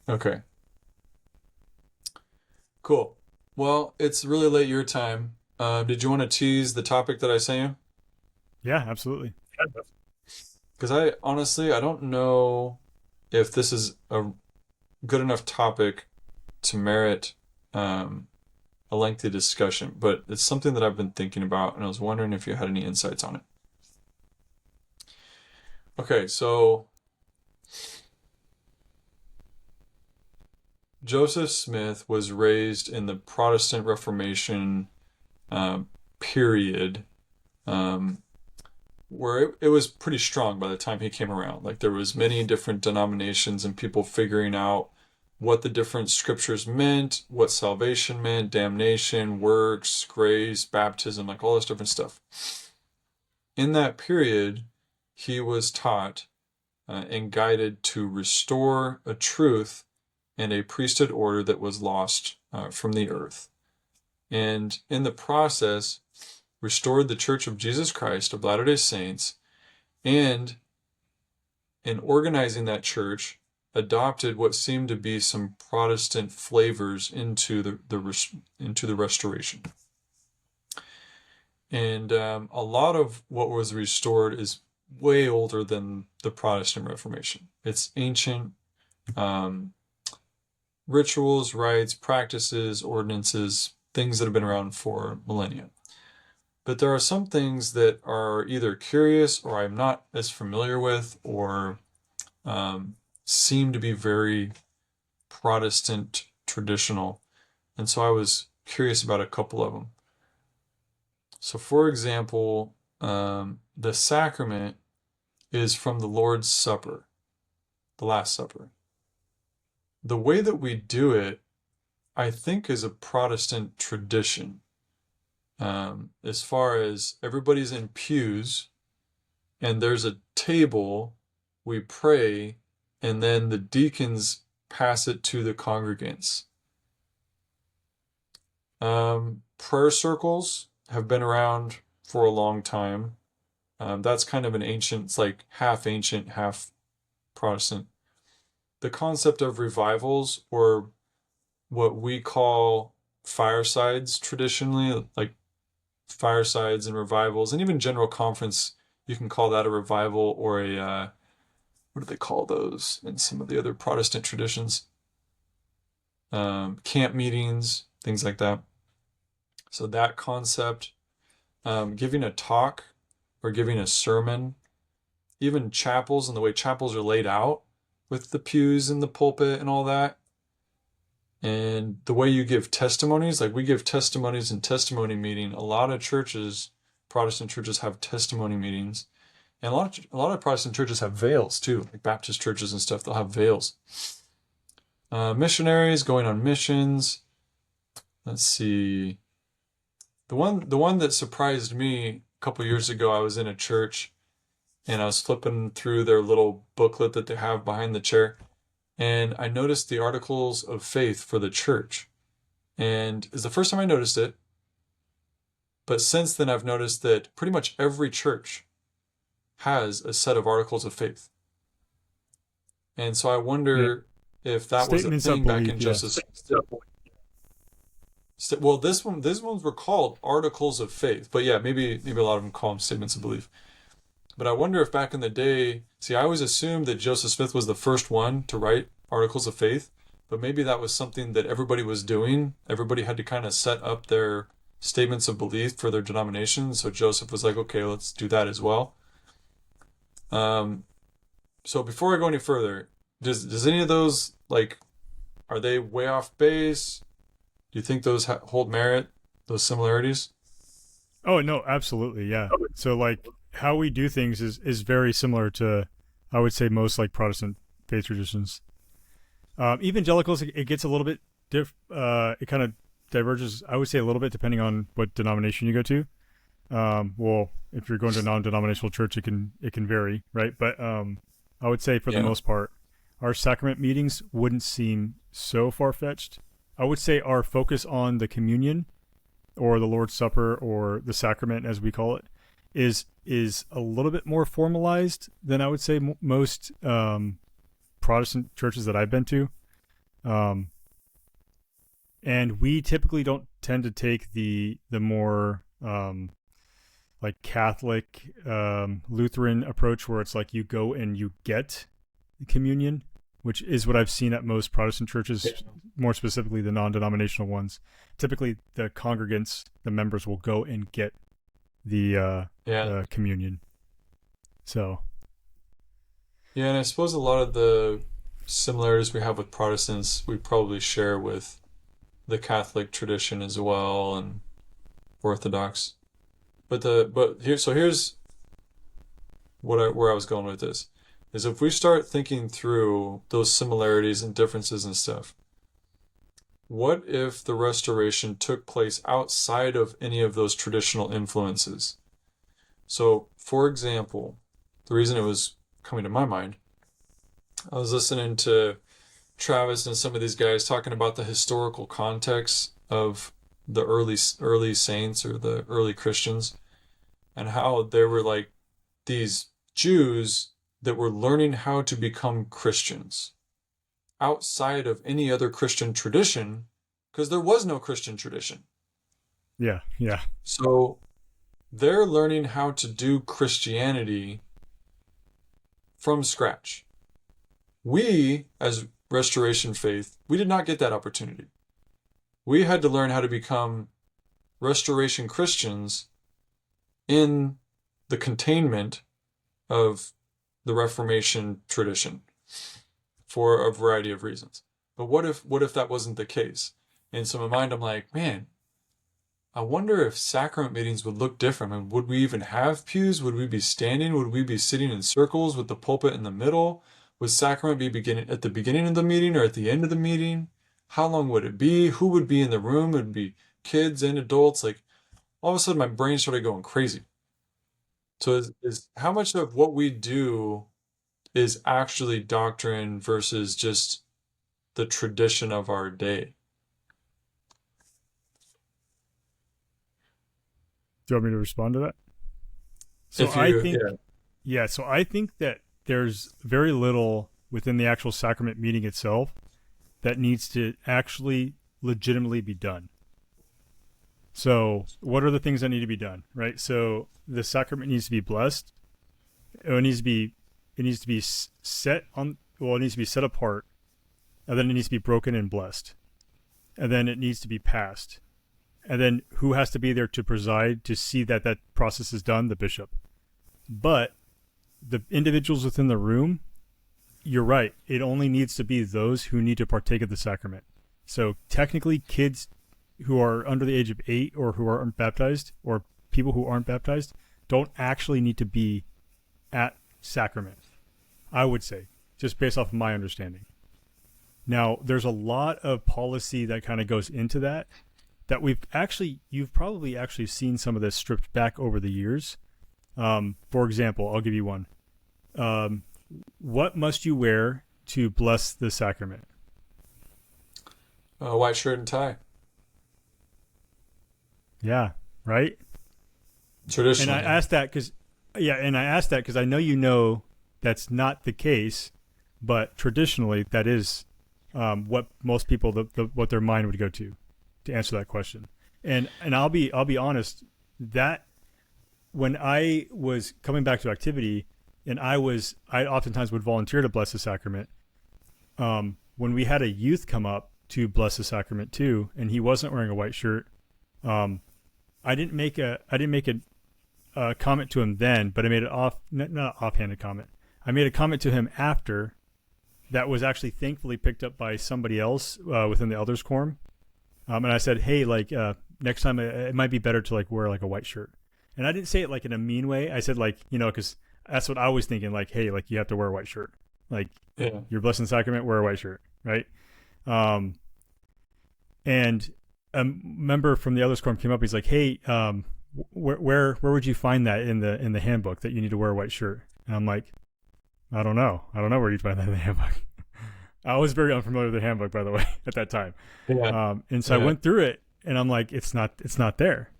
Okay. Cool. Well, it's really late your time. Did you want to tease the topic that I sent you? Yeah, absolutely. Because I don't know if this is a good enough topic to merit um, a lengthy discussion, but it's something that I've been thinking about, and I was wondering if you had any insights on it. Okay, so Joseph Smith was raised in the Protestant Reformation um, period, um, where it was pretty strong by the time he came around. Like there was many different denominations and people figuring out what the different scriptures meant, what salvation meant, damnation, works, grace, baptism, like all this different stuff. In that period, he was taught and guided to restore a truth and a priesthood order that was lost from the earth. And in the process, restored the Church of Jesus Christ of Latter day Saints, and in organizing that church, adopted what seemed to be some Protestant flavors into into the Restoration. And a lot of what was restored is way older than the Protestant Reformation. It's ancient um, rituals, rites, practices, ordinances, things that have been around for millennia. But there are some things that are either curious or I'm not as familiar with or seem to be very Protestant traditional. And so I was curious about a couple of them. So, for example, the sacrament is from the Lord's Supper, the Last Supper. The way that we do it, I think, is a Protestant tradition. As far as everybody's in pews and there's a table, we pray, and then the deacons pass it to the congregants. Prayer circles have been around for a long time. That's kind of an ancient, it's like half ancient, half Protestant. The concept of revivals, or what we call firesides traditionally, like firesides and revivals, and even general conference, you can call that a revival or a, what do they call those in some of the other Protestant traditions? Camp meetings, things like that. So that concept, giving a talk or giving a sermon, even chapels and the way chapels are laid out with the pews and the pulpit and all that. And the way you give testimonies, like we give testimonies in testimony meeting. A lot of churches, Protestant churches have testimony meetings. And a lot of Protestant churches have veils too, like Baptist churches and stuff, they'll have veils. Missionaries going on missions. Let's see. The one that surprised me a couple years ago, I was in a church and I was flipping through their little booklet that they have behind the chair, and I noticed the articles of faith for the church. And it's the first time I noticed it, but since then I've noticed that pretty much every church has a set of articles of faith. And so I Yeah. wonder if that was a Statements of thing back belief. in Yeah. Joseph. Well, these ones were called articles of faith, but yeah, maybe a lot of them call them statements of belief. But I wonder if back in the day, see, I always assumed that Joseph Smith was the first one to write articles of faith, but maybe that was something that everybody was doing. Everybody had to kind of set up their statements of belief for their denomination. So Joseph was like, okay, let's do that as well. Um, so before I go any further, does any of those, like, are they way off base? Do you think those hold merit? Those similarities? Oh no, absolutely. Yeah. So like how we do things is very similar to, I would say, most like Protestant faith traditions. Evangelicals, it gets a little bit it kind of diverges. I would say a little bit depending on what denomination you go to. Well, if you're going to a non-denominational church, it can vary, right? But I would say for the Yeah. most part, our sacrament meetings wouldn't seem so far fetched. I would say our focus on the communion or the Lord's Supper or the sacrament as we call it is a little bit more formalized than I would say most Protestant churches that I've been to. Um, and we typically don't tend to take the more like Catholic Lutheran approach, where it's like you go and you get communion, which is what I've seen at most Protestant churches, Yeah. more specifically the non-denominational ones. Typically, the congregants, the members, will go and get Yeah. the communion. So Yeah, and I suppose a lot of the similarities we have with Protestants we probably share with the Catholic tradition as well and Orthodox. But here's where I was going with this is if we start thinking through those similarities and differences and stuff, what if the restoration took place outside of any of those traditional influences? So, for example, the reason it was coming to my mind, I was listening to Travis and some of these guys talking about the historical context of the early saints or the early Christians and how there were like these Jews that were learning how to become Christians outside of any other Christian tradition because there was no Christian tradition. yeah, yeah, So they're learning how to do Christianity from scratch. We, as Restoration faith, we did not get that opportunity. We had to learn how to become Restoration Christians in the containment of the Reformation tradition for a variety of reasons. But what if that wasn't the case? In some mind, I'm like, man, I wonder if sacrament meetings would look different. I mean, would we even have pews? Would we be standing? Would we be sitting in circles with the pulpit in the middle? Would sacrament be beginning at the beginning of the meeting or at the end of the meeting? How long would it be? Who would be in the room? Would it be kids and adults? Like all of a sudden my brain started going crazy. So is how much of what we do is actually doctrine versus just the tradition of our day? Do you want me to respond to that? So If I you, think, yeah, yeah, so I think that there's very little within the actual sacrament meeting itself that needs to actually legitimately be done. So, what are the things that need to be done, right? So, the sacrament needs to be blessed. It needs to be set on. Well, it needs to be set apart, and then it needs to be broken and blessed, and then it needs to be passed, and then who has to be there to preside to see that that process is done? The bishop. But the individuals within the room, you're right. It only needs to be those who need to partake of the sacrament. So technically, kids who are under the age of 8 or who aren't baptized, or people who aren't baptized, don't actually need to be at sacrament, I would say, just based off of my understanding. Now, there's a lot of policy that kind of goes into that you've probably actually seen some of this stripped back over the years. For example, I'll give you one. What must you wear to bless the sacrament? white shirt and tie Yeah, right. And I traditionally. asked that because, I know that's not the case, but traditionally that is what most people what their mind would go to answer that question. And I'll be honest that when I was coming back to activity, and I oftentimes would volunteer to bless the sacrament. When we had a youth come up to bless the sacrament too, and he wasn't wearing a white shirt, I didn't make a comment to him then, but I made an not offhanded comment. I made a comment to him after that was actually thankfully picked up by somebody else within the elders quorum. And I said, hey, like next time it might be better to like wear like a white shirt. And I didn't say it like in a mean way. I said like, because that's what I was thinking. Like, hey, like you have to wear a white shirt. Like Yeah. you're blessing the sacrament, wear a white shirt, right? And a member from the elders quorum came up. He's like, hey, where would you find that in the handbook that you need to wear a white shirt? And I'm like, I don't know where you'd find that in the handbook. I was very unfamiliar with the handbook, by the way, at that time. Yeah. And so I Yeah. went through it, and I'm like, it's not there.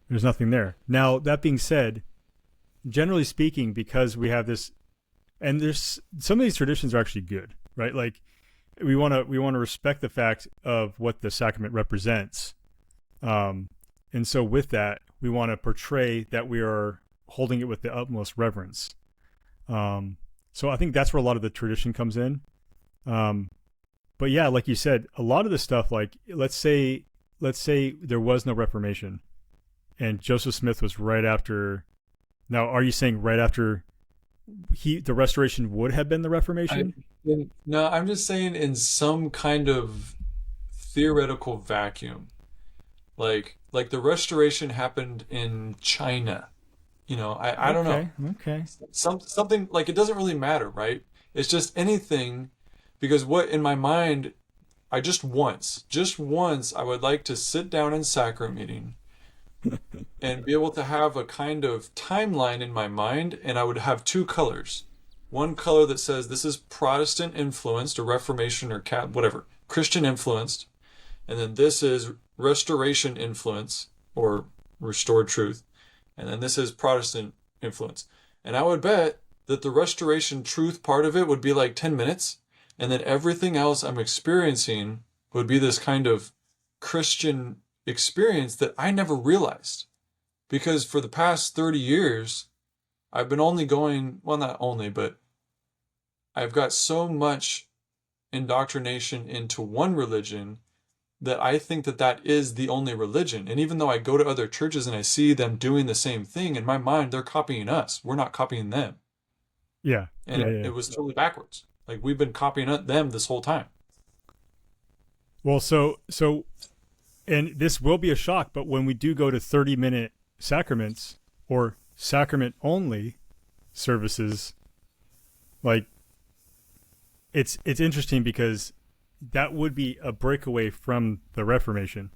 There's nothing there. Now, that being said, generally speaking, because we have this, and there's some of these traditions are actually good, right? Like we want to respect the fact of what the sacrament represents, and so with that, we want to portray that we are holding it with the utmost reverence. So I think that's where a lot of the tradition comes in. But yeah, like you said, a lot of the stuff, like let's say there was no Reformation, and Joseph Smith was right after. Now, are you saying right after the Restoration would have been the Reformation? No, I'm just saying in some kind of theoretical vacuum. Like the restoration happened in China. I don't know. Okay, okay. Something like it doesn't really matter, right? It's just anything because what in my mind I just once I would like to sit down in sacrament meeting and be able to have a kind of timeline in my mind, and I would have two colors. One color that says this is Protestant influenced or Reformation or whatever, Christian influenced, and then this is Restoration influence or restored truth, and then this is Protestant influence. And I would bet that the Restoration truth part of it would be like 10 minutes, and then everything else I'm experiencing would be this kind of Christian experience that I never realized. Because for the past 30 years, I've been only going, well, not only, but I've got so much indoctrination into one religion that I think that that is the only religion. And even though I go to other churches and I see them doing the same thing, in my mind, they're copying us. We're not copying them. Yeah, And yeah, it, yeah. it was totally backwards. Like we've been copying them this whole time. Well, so, and this will be a shock, but when we do go to 30-minute sacraments or sacrament only services, like it's interesting because that would be a breakaway from the Reformation,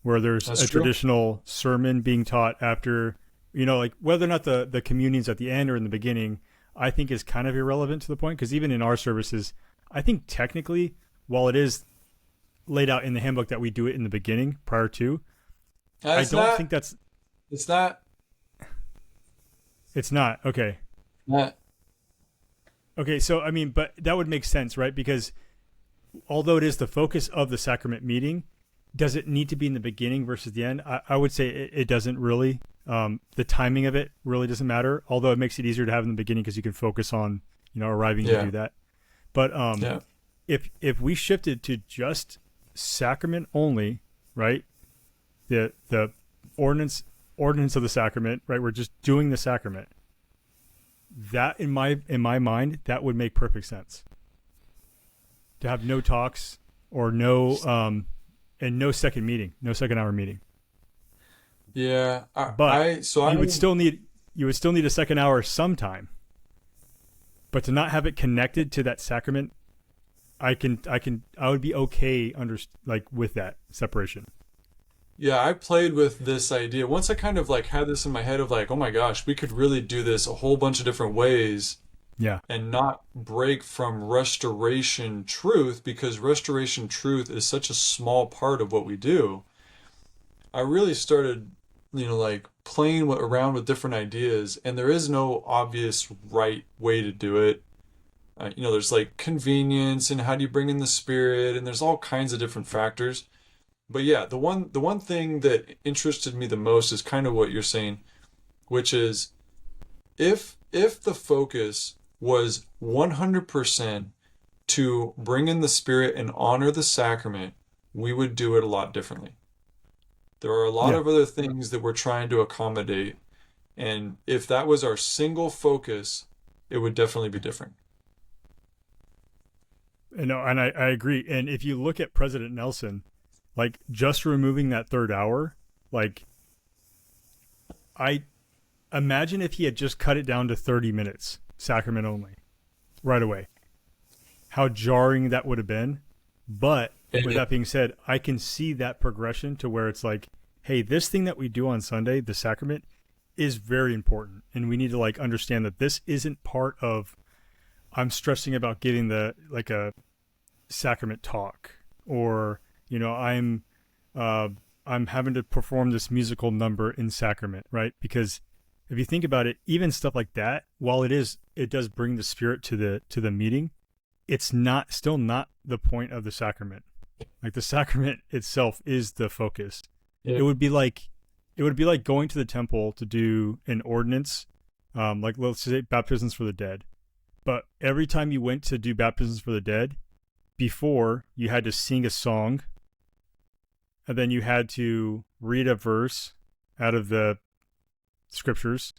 where there's That's a true. traditional sermon being taught after, like whether or not the communion's at the end or in the beginning, I think is kind of irrelevant to the point. Because even in our services, I think technically, while it is laid out in the handbook that we do it in the beginning prior to, I It's don't not, think that's it's not, it's not okay. not, Okay, so I mean, but that would make sense, right? Because although it is the focus of the sacrament meeting, does it need to be in the beginning versus the end? I would say it doesn't really. The timing of it really doesn't matter, although it makes it easier to have in the beginning because you can focus on, arriving to yeah, do that. But yeah, if we shifted to just sacrament only, right? The ordinance of the sacrament, right? We're just doing the sacrament. That in my mind, that would make perfect sense. To have no talks or no and no second meeting, no second hour meeting. yeah. But So I, you would still need a second hour sometime. But to not have it connected to that sacrament, I would be okay with that separation. yeah, I played with this idea. Once I kind of like had this in my head of like, oh my gosh, we could really do this a whole bunch of different ways Yeah. and not break from restoration truth because restoration truth is such a small part of what we do. I really started, like playing around with different ideas, and there is no obvious right way to do it. There's like convenience and how do you bring in the spirit, and there's all kinds of different factors. But yeah, the one thing that interested me the most is kind of what you're saying, which is if the focus was 100% to bring in the spirit and honor the sacrament, we would do it a lot differently. There are a lot Yeah. of other things that we're trying to accommodate, and if that was our single focus, it would definitely be different. And I agree. And if you look at President Nelson, like just removing that third hour, like I imagine if he had just cut it down to 30 minutes, sacrament only, right away, how jarring that would have been. But with And that being said, I can see that progression to where it's like, hey, this thing that we do on Sunday, the sacrament, is very important. And we need to like understand that this isn't part of I'm stressing about getting like a sacrament talk, or uh, I'm having to perform this musical number in sacrament, right? Because if you think about it, even stuff like that, while it does bring the spirit to the meeting, it's not still not the point of the sacrament. Like the sacrament itself is the focus. Yeah. It would be like going to the temple to do an ordinance, like let's say baptisms for the dead. But every time you went to do baptisms for the dead, before you had to sing a song, and then you had to read a verse out of the scriptures,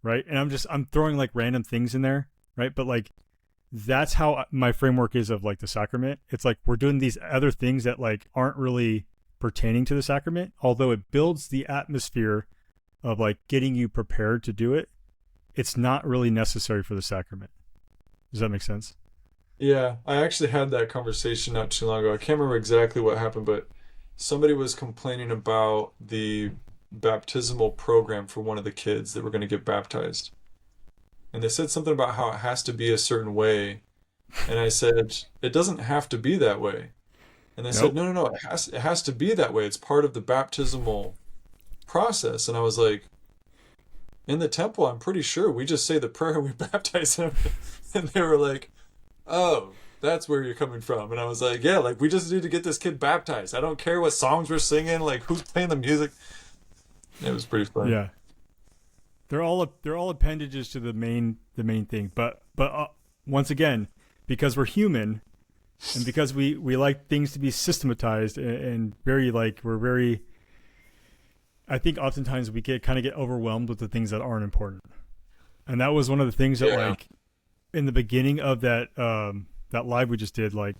right? And I'm throwing like random things in there, right? But like that's how my framework is of like the sacrament. It's like we're doing these other things that like aren't really pertaining to the sacrament, although it builds the atmosphere of like getting you prepared to do it. It's not really necessary for the sacrament. Does that make sense? Yeah, I actually had that conversation not too long ago. I can't remember exactly what happened, but somebody was complaining about the baptismal program for one of the kids that were going to get baptized. And they said something about how it has to be a certain way. And I said, it doesn't have to be that way. And they said, Nope. no, no, no, it has to be that way. It's part of the baptismal process. And I was like, in the temple, I'm pretty sure we just say the prayer and we baptize him. And they were like, oh, that's where you're coming from. And I was like, yeah, like we just need to get this kid baptized. I don't care what songs we're singing, like who's playing the music. It was pretty fun. Yeah. They're all appendages to the main thing. But once again, because we're human, and because we like things to be systematized and very like we're very. I think oftentimes we get overwhelmed with the things that aren't important, and that was one of the things that Yeah. like in the beginning of that live we just did. Like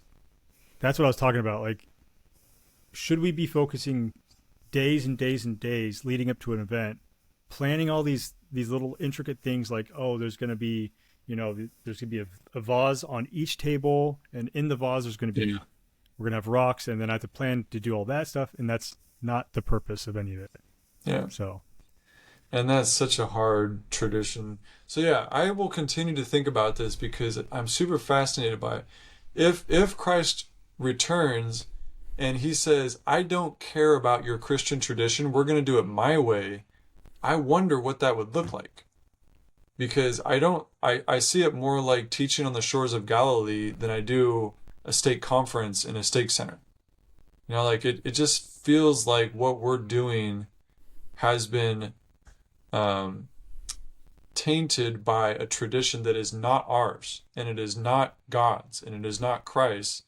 that's what I was talking about. Like, should we be focusing days and days and days leading up to an event, planning all these little intricate things like, oh, there's going to be, there's going to be a vase on each table, and in the vase there's going to be, Yeah. we're going to have rocks, and then I have to plan to do all that stuff, and that's not the purpose of any of it. Yeah. So And that's such a hard tradition. So yeah, I will continue to think about this because I'm super fascinated by it. If Christ returns and he says, I don't care about your Christian tradition, we're going to do it my way, I wonder what that would look like. Because I see it more like teaching on the shores of Galilee than I do a stake conference in a stake center. Like it just feels like what we're doing has been um, tainted by a tradition that is not ours, and it is not God's, and it is not Christ's.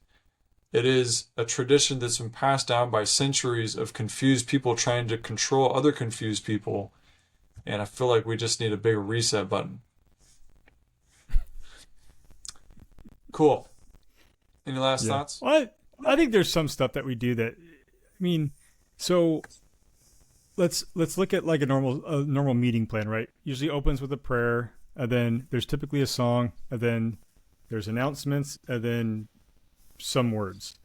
It is a tradition that's been passed down by centuries of confused people trying to control other confused people, and I feel like we just need a bigger reset button. Cool. Any last yeah, thoughts? well, I think there's some stuff that we do that, I mean, so let's look at like a normal meeting plan, right? Usually opens with a prayer, and then there's typically a song, and then there's announcements, and then some words.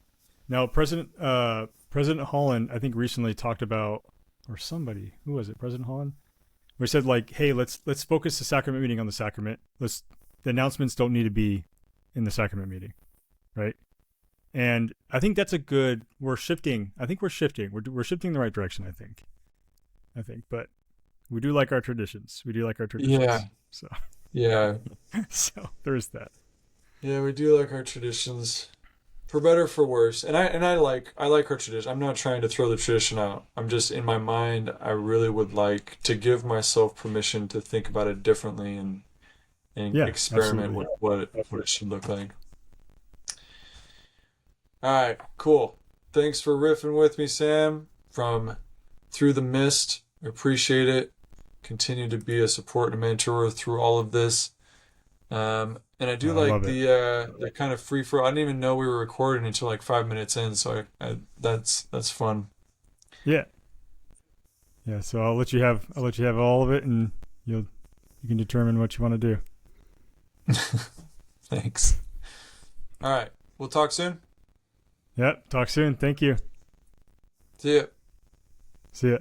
Now, President Holland, I think recently talked about, or somebody, who was it? President Holland, where he said like, hey, let's focus the sacrament meeting on the sacrament. The announcements don't need to be in the sacrament meeting, right? And I think that's a good. We're shifting. I think we're shifting. We're shifting in the right direction. But we do like our traditions. We do like our traditions. Yeah. So Yeah. so there's that. Yeah, we do like our traditions. For better, for worse. And I like our tradition. I'm not trying to throw the tradition out. I'm just in my mind, I really would like to give myself permission to think about it differently and Yeah, experiment absolutely. with what it should look like. All right, cool. Thanks for riffing with me, Sam, from Through the Mist. I appreciate it. Continue to be a support and mentor through all of this. And I do I like love it. the kind of free flow. I didn't even know we were recording until like 5 minutes in, so that's fun. Yeah, yeah. So I'll let you have all of it, and you can determine what you want to do. Thanks. All right, we'll talk soon. Yep. Talk soon. Thank you. See ya. See ya.